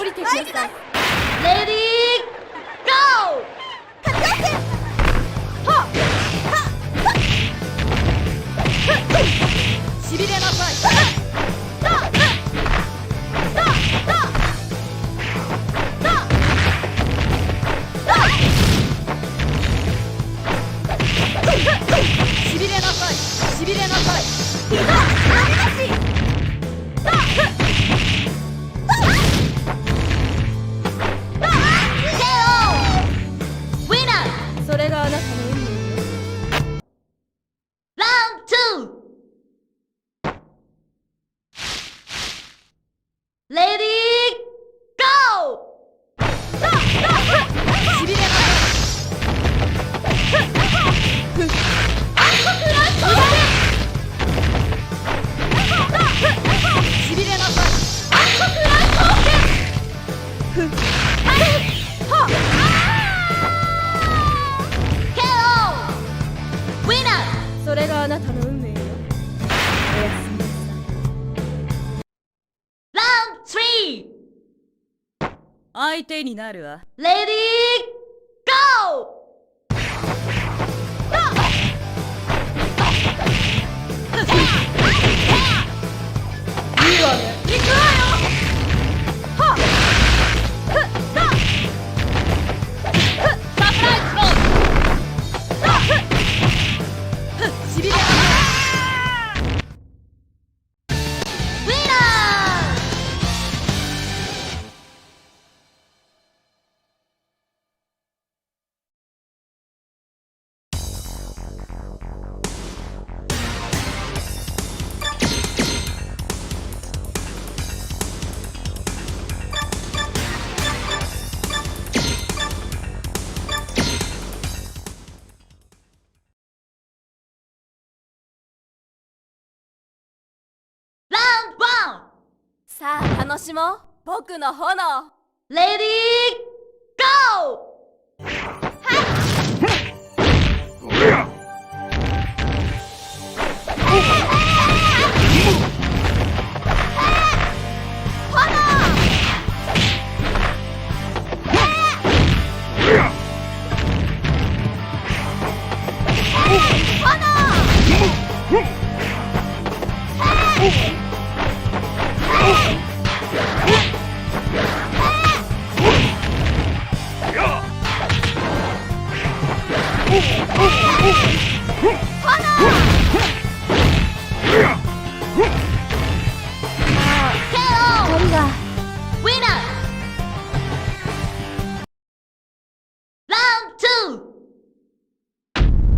りてください。レディーゴー。しびれなさい。しびれなさい。しびれなさい。それがあなたの運命。ラウンド2。レディーゴー。しびれなさい。しびれなさい。それがあなたの運命よ。おやすみなさい。ラウンド3。相手になるわ。レディーゴー。いいわね。行くわよ。サプライズロー。しびれなさい。ウィナさあ楽しもう。僕の炎。レディーゴー。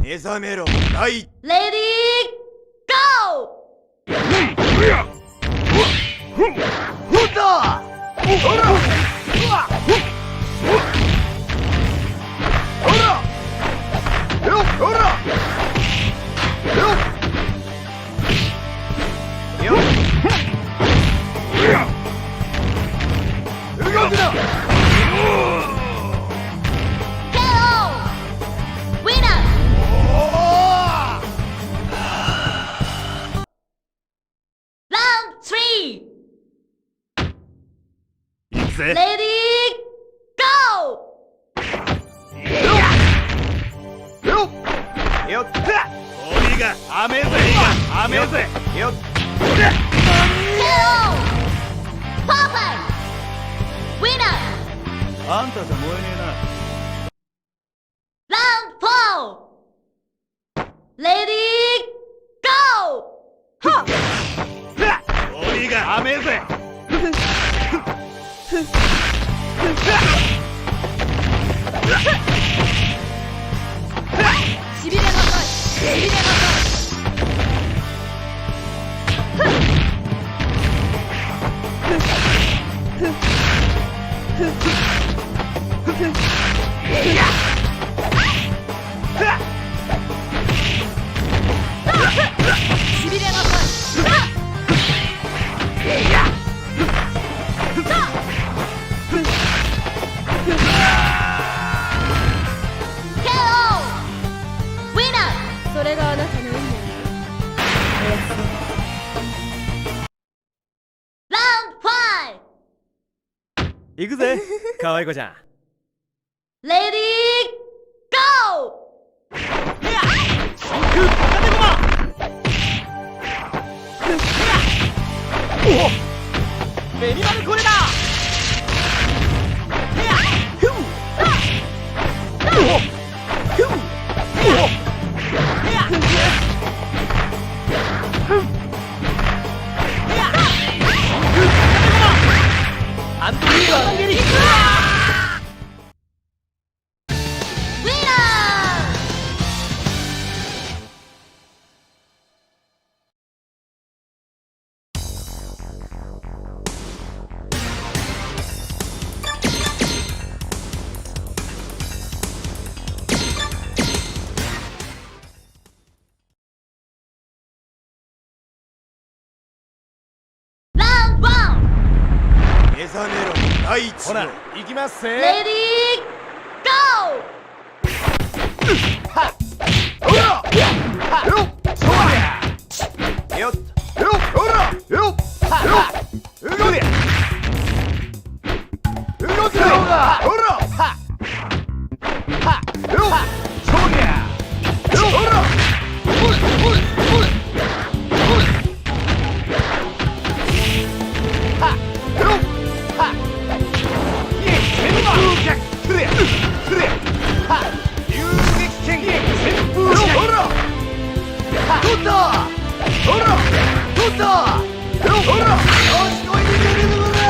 目覚めろ、ライ。レディーゴー。ほらほらよっほらよっよっ動くな。レディーゴー。よっ鬼が雨ぜ雨ぜよっパーフェクトウィナー。あんたじゃ燃えねえな。ラウンド4。レディーゴー。鬼が雨ぜしびれなさい。しびれなさい。しびれなさい。それがあなた行くぜ可愛い子ちゃん。レディーゴ真空片手駒。ベニマルこれだ。アントニーバーゲリック。目覚めろ第一ほらの行きますぜ。レディーゴはっほらよっそりゃよっよっほらよっはっ動け動けほらはっはっよっそりゃよっほらおいおいおいおいはっよっはっイエイ旋風脚くれくれはっ遊撃権旋風脚ほら取ったほら取ったよほらよしこいでくれるのだ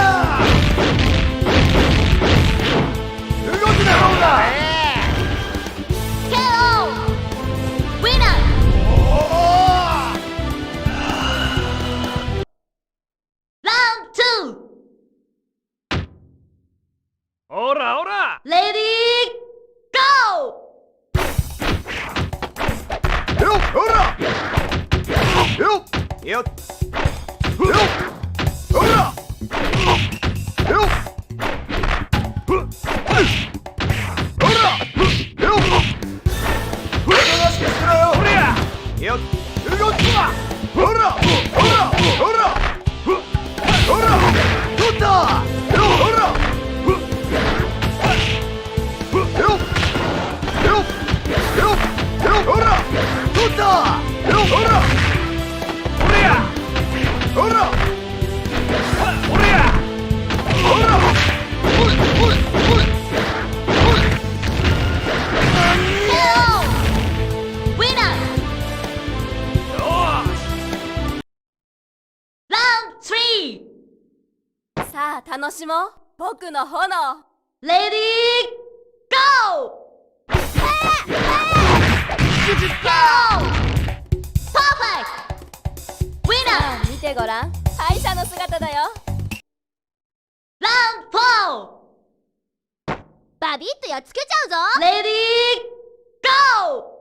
動くなほらKO ウィナーラウンドほらほら。2レディーゴよほらよよよほらよほらよおとなしくしろよほらよ動くなほらほらほらほら取ったよほらよよよほら取ったよほらほれやほらほれやほらおいおいおいおい KO ウィナーよラウンド3さあ楽しもう僕の炎レディーゴーパーフェクトウィナー見てごらん敗者の姿だよラウンド4バビッとやっつけちゃうぞレディーゴー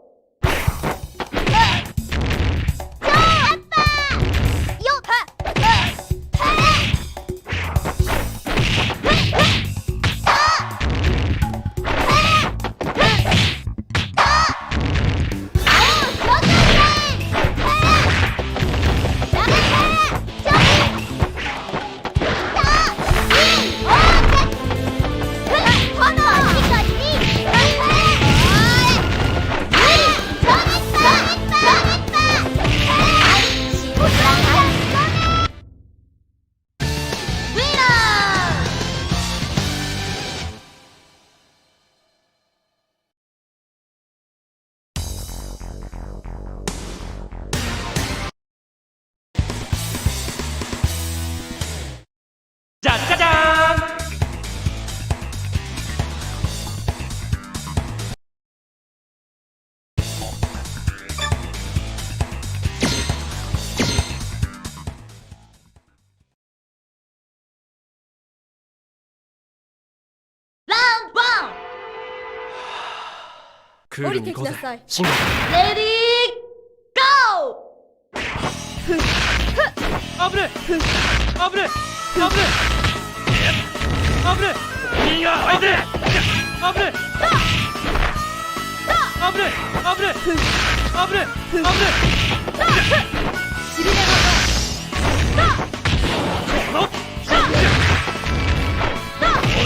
じゃじゃじゃーん。ラウンドクールに行こうぜ。降りてきなさいシングル1レディーゴーあぶねあぶねあぶねあぶねいいが相手あぶねあぶねあぶねあぶねあぶねしびれこの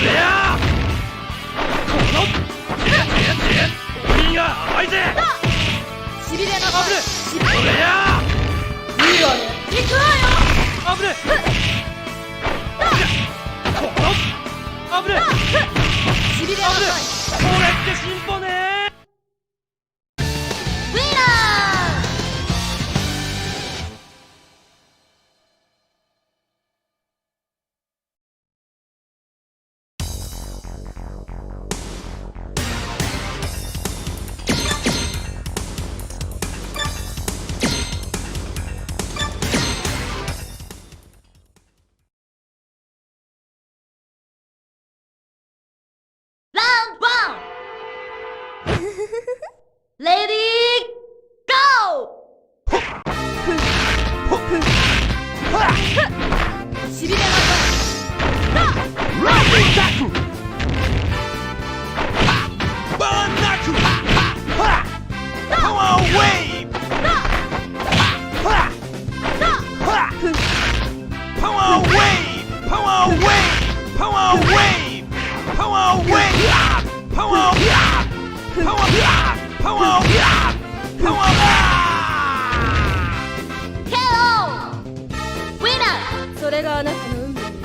それがあなたの運命よ。おや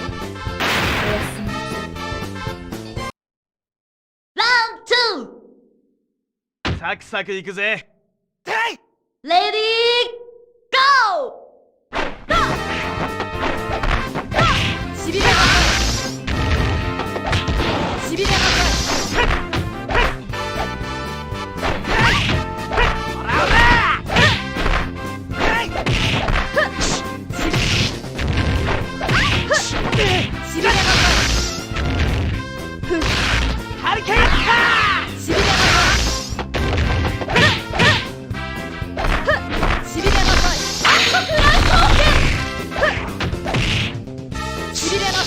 すみ。サクサクいくぜ。レディーゴー。しびれまくしびれまハリケーンしびれまくしびれまく国乱刀剣しびれまく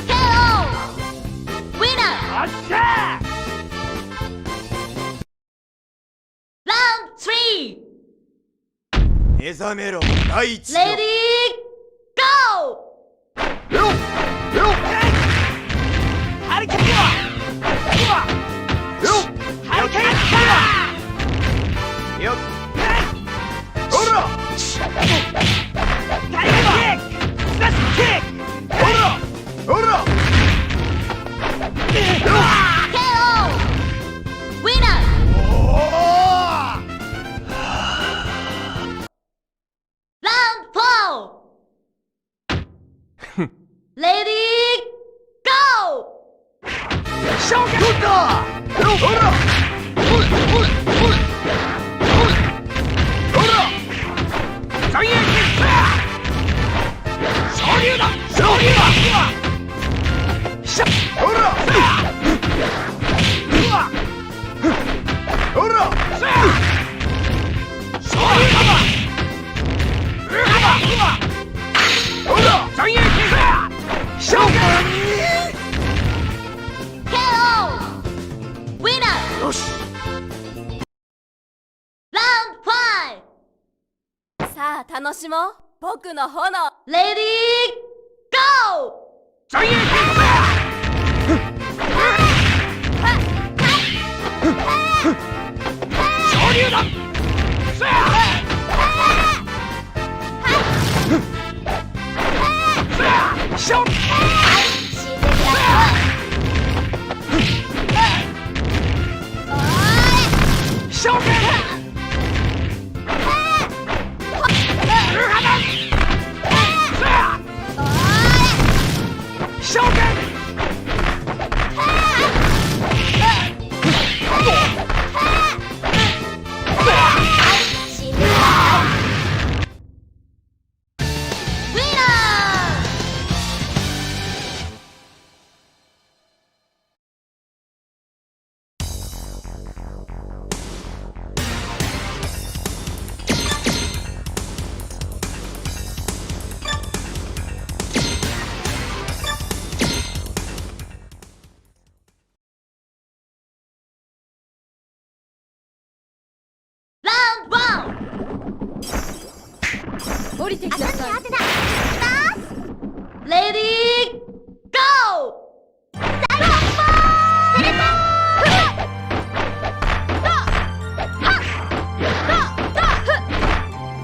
KO ウィナー。おっしゃラウンド3。目覚めろ第一レディーゴー。ハリケーンハリケーンよっほらタイムキックスラッシュキックほらほら KO ウィナー。ラウンド4。レディーゴー。ショートだほらほら三円キック昇竜だ昇竜だしゃほらほら昇竜だほら三円キックショートKO ウィナー。よしラウンド5。さあ楽しもう僕の炎。レディーゴー。三円キック昇竜だショート死んでください。ショートショート死んでください。ウィナー。ラウンド1。降りてきなさい。レディーゴー。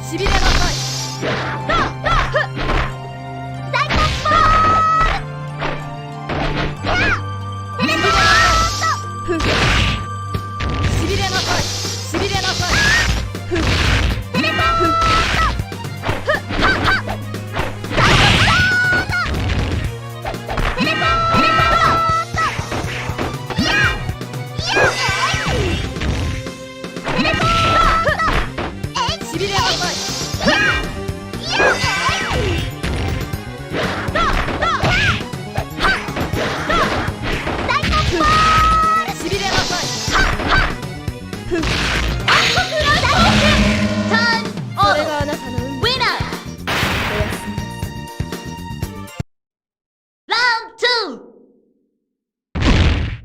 しびれなさい。しびれなさい。しびれなさい。しびれなさい。しびれなさい。それがあなたの運命。ウィナー。おやすみ。ラウンド2。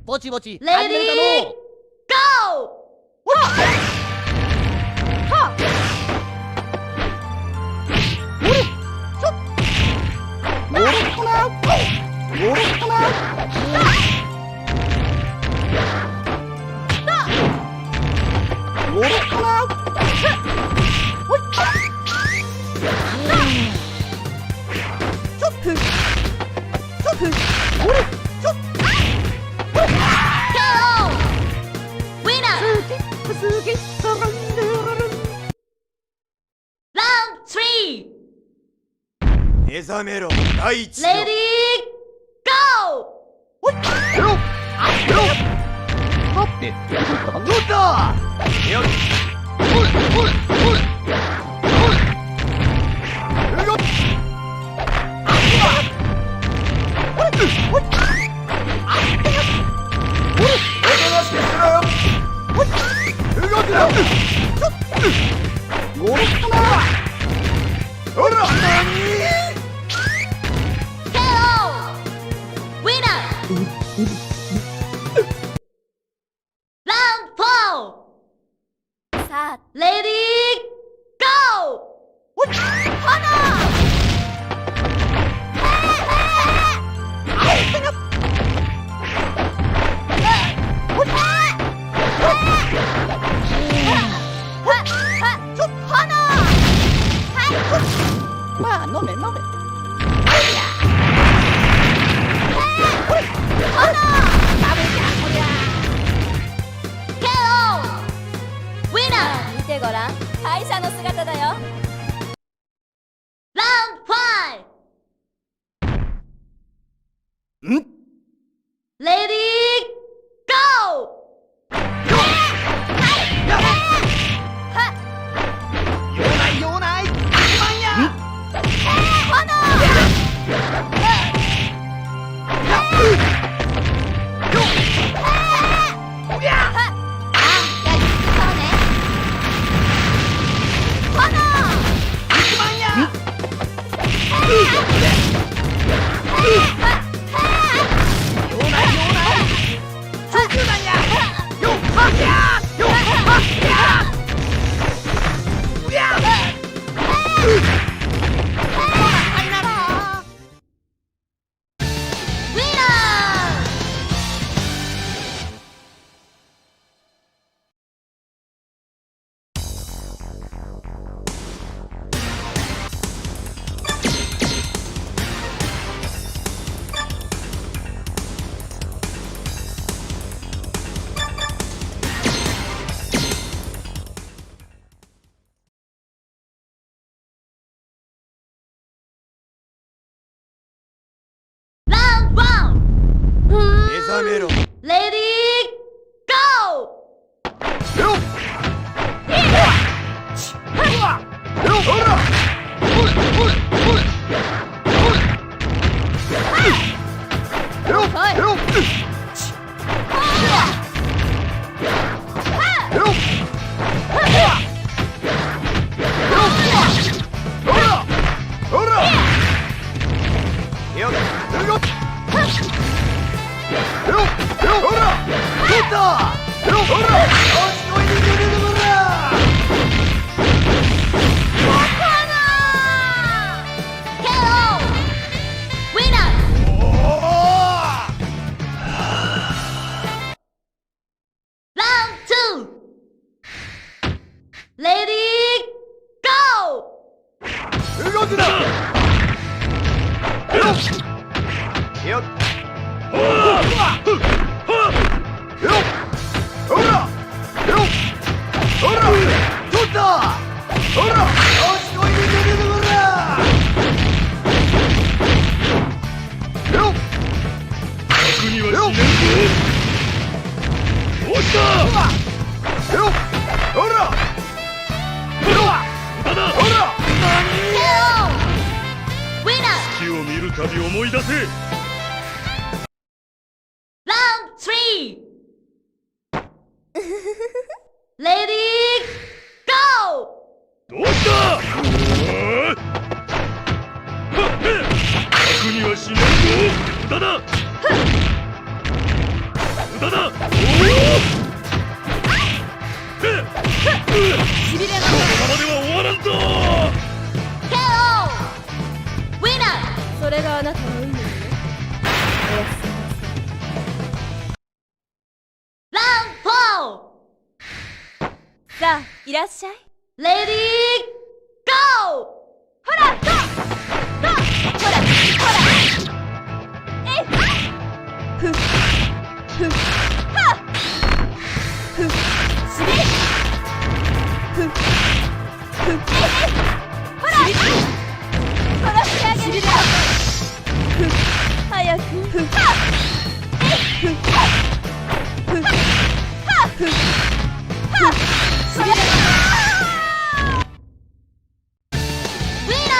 ぼちぼちレディーゴー。目覚めろ第一のレディーゴー。ってどうだよっさあレディーゴー。まあ飲め飲め見てごらん、敗者の姿だよ。ラウンド5。んレディーゴー。用ないまんや目覚めろレディーゴー。レディーゴー。動くなよっほら取ったほらよしこいでほらよっ楽にはしないぞ落ちたよっほら月を見るたび思い出せラウンド3。レディーゴー。どうした楽にはしないぞ無駄だ無駄だしびれのこのままでは終わらんぞKO。ウィナー。それがあなたの運命よ。おやすみなさい。ラウンド4。さあいらっしゃい。レディーゴー。ほらゴーゴー。ほらほらえいふっふっはっふっしびれふっふっほら殺してあげる。しびれがふっ早くふっふっふっふっふっしびれがウィナ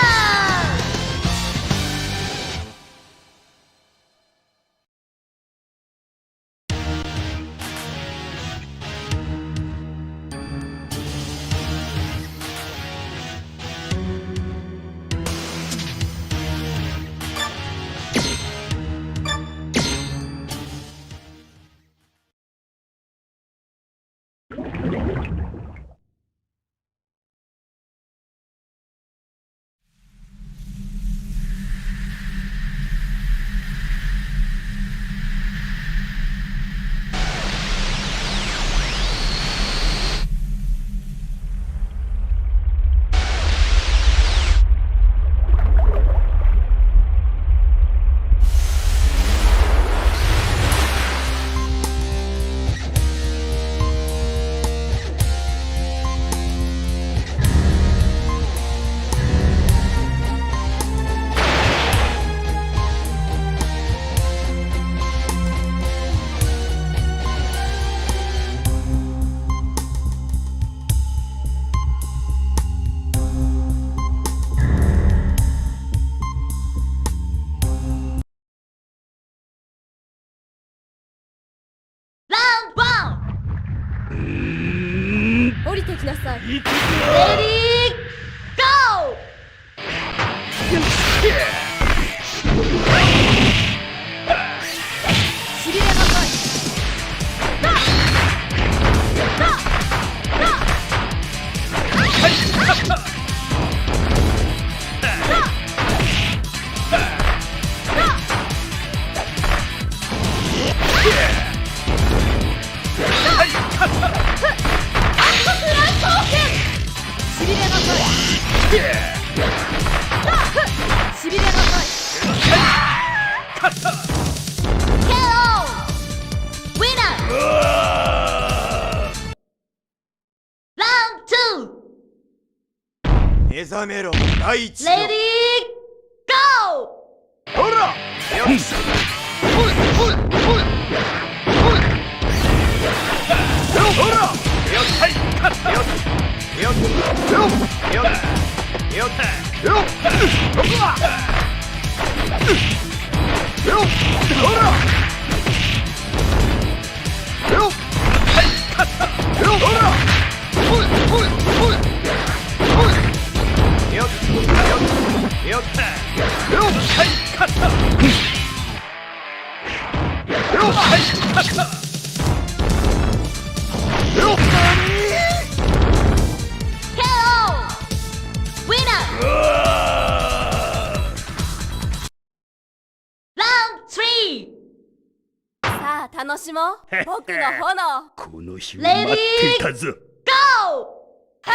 降りてきなさい。行くぞ。レディーゴー。しびれなさい。しびれなさい。しびれなさい。KO ウィナー。ラウンド目覚めろ第一2。レディーゴー。ほらよしほいほいほいほいほらよっはいよっよっよっよっよっよっここはよっほらよっはい勝ったよっほらほいほいほいほいよっよっよっよっはい勝ったよっはい勝ったよっ KO ウィナー。ラウンド3。さあ楽しもう。僕の炎。この日を待っていたぞ。ゴこ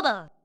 ーバー